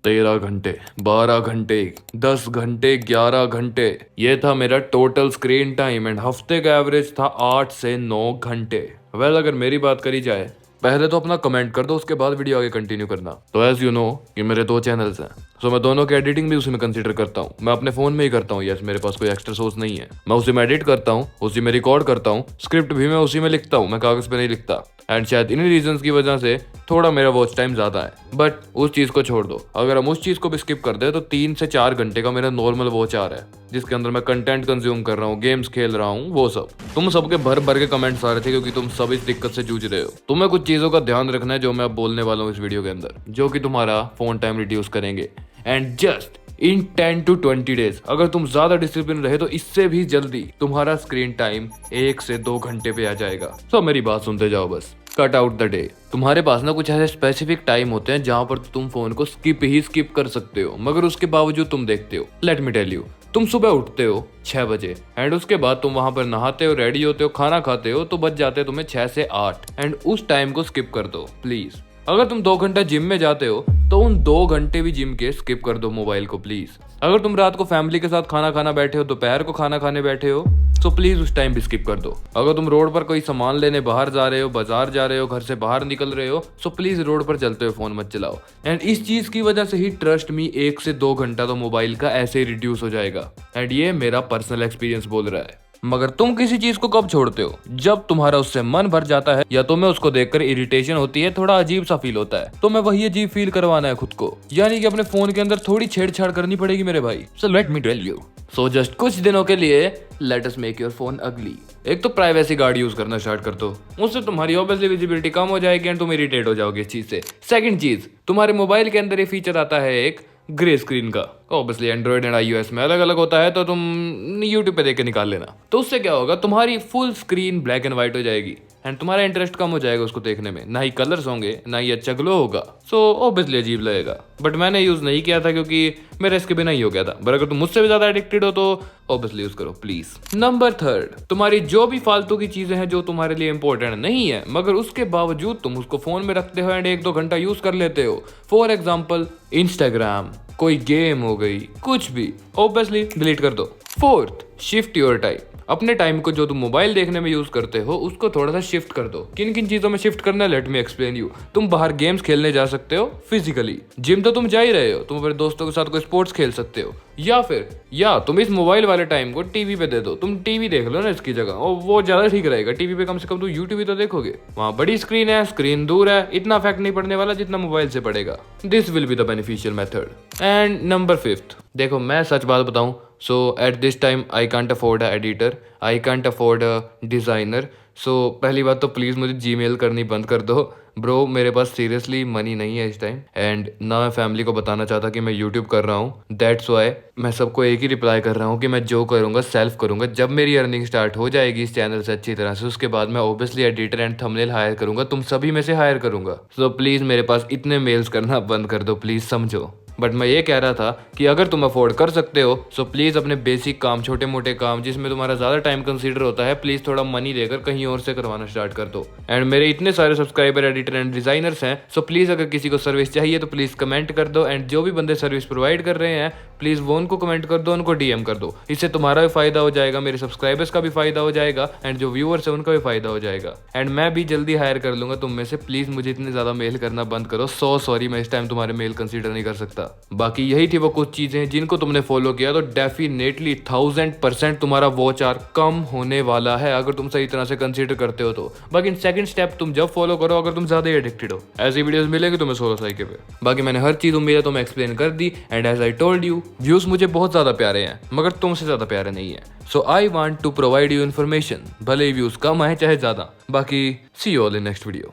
13 घंटे, 12 घंटे, 10 घंटे, 11 घंटे, ये था मेरा टोटल स्क्रीन टाइम एंड हफ्ते का एवरेज था 8 से 9 घंटे। वेल अगर मेरी बात करी जाए, पहले तो अपना कमेंट कर दो, उसके बाद वीडियो आगे कंटिन्यू करना। तो एज यू नो कि मेरे 2 चैनल्स हैं, सो मैं दोनों की एडिटिंग भी उसी में कंसीडर करता हूँ। मैं अपने फोन में ही करता हूँ, यस मेरे पास कोई एक्स्ट्रा सोर्स नहीं है। मैं उसी में एडिट करता हूँ, उसी में रिकॉर्ड करता हूँ, स्क्रिप्ट भी मैं उसी में लिखता हूँ, मैं कागज पे नहीं लिखता। एंड शायद इन्हीं रीजंस की वजह से थोड़ा मेरा वॉच टाइम ज्यादा है। बट उस चीज को छोड़ दो, अगर हम उस चीज को भी स्किप कर दे तो 3 से 4 घंटे का मेरा नॉर्मल वॉच आ रहा है, जिसके अंदर मैं कंटेंट कंज्यूम कर रहा हूँ, गेम्स खेल रहा हूँ, वो सब। तुम सबके भर भर के कमेंट्स आ रहे थे क्योंकि तुम सब इस दिक्कत से जूझ रहे हो। तुम्हें कुछ चीजों का ध्यान रखना है जो मैं अब बोलने वाला हूँ इस वीडियो के अंदर, जो कि तुम्हारा फोन टाइम रिड्यूस करेंगे। And just in 10 to 20 days अगर तुम ज्यादा डिसिप्लिन रहे तो इससे भी जल्दी तुम्हारा स्क्रीन टाइम 1 से 2 घंटे पे आ जाएगा। तो मेरी बात सुनते जाओ बस। Cut out the day. तुम्हारे पास ना कुछ ऐसे स्पेसिफिक टाइम होते हैं जहां पर तुम फोन को स्किप कर सकते हो, मगर उसके बावजूद तुम देखते हो। लेट मी टेल यू, तुम सुबह उठते हो 6 बजे एंड उसके बाद तुम वहां पर नहाते हो, रेडी होते हो, खाना खाते हो, तो बच जाते हो तुम्हें 6 से 8 एंड उस टाइम को स्किप कर दो प्लीज। अगर तुम 2 घंटा जिम में जाते हो तो उन 2 घंटे भी जिम के स्किप कर दो मोबाइल को प्लीज। अगर तुम रात को फैमिली के साथ खाना खाना बैठे हो, दोपहर को खाना खाने बैठे हो, तो प्लीज उस टाइम भी स्किप कर दो। अगर तुम रोड पर कोई सामान लेने बाहर जा रहे हो, बाजार जा रहे हो, घर से बाहर निकल रहे हो, सो प्लीज रोड पर चलते हुए फोन मत चलाओ। एंड इस चीज की वजह से ही ट्रस्ट मी 1 से 2 घंटा तो मोबाइल का ऐसे ही रिड्यूस हो जाएगा। एंड ये मेरा पर्सनल एक्सपीरियंस बोल रहा है। मगर तुम किसी चीज को कब छोड़ते हो? जब तुम्हारा उससे मन भर जाता है या तुम्हें उसको देखकर इरिटेशन होती है, थोड़ा अजीब सा फील होता है, तो मैं वही अजीब फील करवाना है खुद को, यानी कि अपने फोन के अंदर थोड़ी छेड़छाड़ करनी पड़ेगी मेरे भाई। So let me tell you, so just कुछ दिनों के लिए let us make your phone ugly. एक तो प्राइवेसी गार्ड यूज करना स्टार्ट कर दो, उससे तुम्हारी ऑब्वियसली विजिबिलिटी कम हो जाएगी एंड तुम इरिटेट हो जाओगे इस चीज से। सेकंड चीज, तुम्हारे मोबाइल के अंदर ये फीचर आता है एक ग्रे स्क्रीन का। ऑब्वियसली एंड्रॉइड एंड iOS में अलग अलग होता है, तो तुम यूट्यूब पे देख के निकाल लेना। तो उससे क्या होगा, तुम्हारी full screen black and white हो जाएगी एंड तुम्हारा इंटरेस्ट कम हो जाएगा उसको देखने में। ना ही कलर्स होंगे, ना ही अच्छा ग्लो होगा, सो ऑब्वियसली अजीब लगेगा। बट मैंने यूज नहीं किया था क्योंकि मेरा इसके बिना ही हो गया था। पर अगर तुम मुझसे भी ज्यादा एडिक्टेड हो तो ऑब्वियसली यूज करो प्लीज। नंबर 3, तुम्हारी जो भी फालतू की चीजें हैं जो तुम्हारे लिए इंपॉर्टेंट नहीं है, मगर उसके बावजूद तुम उसको फोन में रखते हो एंड 1-2 घंटा यूज कर लेते हो। फॉर एग्जाम्पल इंस्टाग्राम, कोई गेम हो गई, कुछ भी, ऑब्वियसली डिलीट कर दो। 4th, shift your time. अपने टाइम को जो तुम मोबाइल देखने में यूज करते हो उसको थोड़ा सा शिफ्ट कर दो। किन किन चीजों में शिफ्ट करना है, लेट मी एक्सप्लेन यू। तुम बाहर गेम्स खेलने जा सकते हो फिजिकली, जिम तो तुम जा ही रहे हो, तुम अपने दोस्तों के साथ कोई स्पोर्ट्स खेल सकते हो, या तुम इस मोबाइल वाले टाइम को टीवी पे दे दो। तुम टीवी देख लो ना इसकी जगह, और वो ज्यादा ठीक रहेगा। टीवी पे कम से कम तुम यूट्यूब ही तो देखोगे, वहाँ बड़ी स्क्रीन है, स्क्रीन दूर है, इतना इफेक्ट नहीं पड़ने वाला जितना मोबाइल से पड़ेगा। This will be the beneficial method. And number 5, देखो मैं सच बात बताऊं, so at this time I can't afford a editor, I can't afford a designer. So पहली बात तो प्लीज मुझे जीमेल करनी बंद कर दो ब्रो, मेरे पास सीरियसली मनी नहीं है इस टाइम। एंड ना मैं फैमिली को बताना चाहता कि मैं यूट्यूब कर रहा हूँ, दैट्स वाई मैं सबको एक ही रिप्लाई कर रहा हूँ कि मैं जो करूँगा सेल्फ करूँगा। जब मेरी अर्निंग स्टार्ट हो जाएगी इस चैनल से अच्छी तरह से, उसके बाद मैं obviously editor and thumbnail hire करूँगा, तुम सभी में से हायर करूँगा। सो प्लीज़ मेरे पास इतने मेल्स करना बंद कर दो प्लीज़, समझो। बट मैं ये कह रहा था कि अगर तुम अफोर्ड कर सकते हो सो प्लीज़ अपने बेसिक काम, छोटे मोटे काम जिसमें तुम्हारा ज़्यादा टाइम कंसीडर होता है, प्लीज़ थोड़ा मनी देकर कहीं और से करवाना स्टार्ट कर दो। एंड मेरे इतने सारे सब्सक्राइबर, एडिटर एंड डिज़ाइनर्स हैं, सो प्लीज़ अगर किसी को सर्विस चाहिए तो प्लीज़ कमेंट कर दो। एंड जो भी बंदे सर्विस प्रोवाइड कर रहे हैं प्लीज़ वो उनको कमेंट कर दो, उनको DM कर दो। इससे तुम्हारा भी फ़ायदा हो जाएगा, मेरे सब्सक्राइबर्स का भी फ़ायदा हो जाएगा एंड जो व्यूअर्स है उनका भी फ़ायदा हो जाएगा। एंड मैं भी जल्दी हायर कर लूँगा तुम में से। प्लीज़ मुझे इतने ज़्यादा मेल करना बंद करो। सॉरी मैं इस टाइम तुम्हारे मेल कंसीडर नहीं कर सकता। बाकी यही थी वो कुछ चीजें जिनको तुमने फॉलो किया, तो डेफिनेटली 1000% तुम्हारा वॉच आवर कम होने वाला है अगर तुम सही तरह से कंसीडर करते हो तो। बाकी सेकंड स्टेप तुम जब फॉलो करो अगर तुम ज्यादा एडिक्टेड हो। ऐसी वीडियोस मिलेंगी तुम्हें 16 साइकिल पे। बाकी मैंने हर चीज उम्मीद है तुम्हें एक्सप्लेन कर दी। And as I told you, views मुझे बहुत ज्यादा प्यारे हैं मगर तुमसे ज्यादा प्यारे नहीं है। So I want to provide you information, भले ही व्यूज कम आए चाहे ज्यादा। बाकी see you all in next video.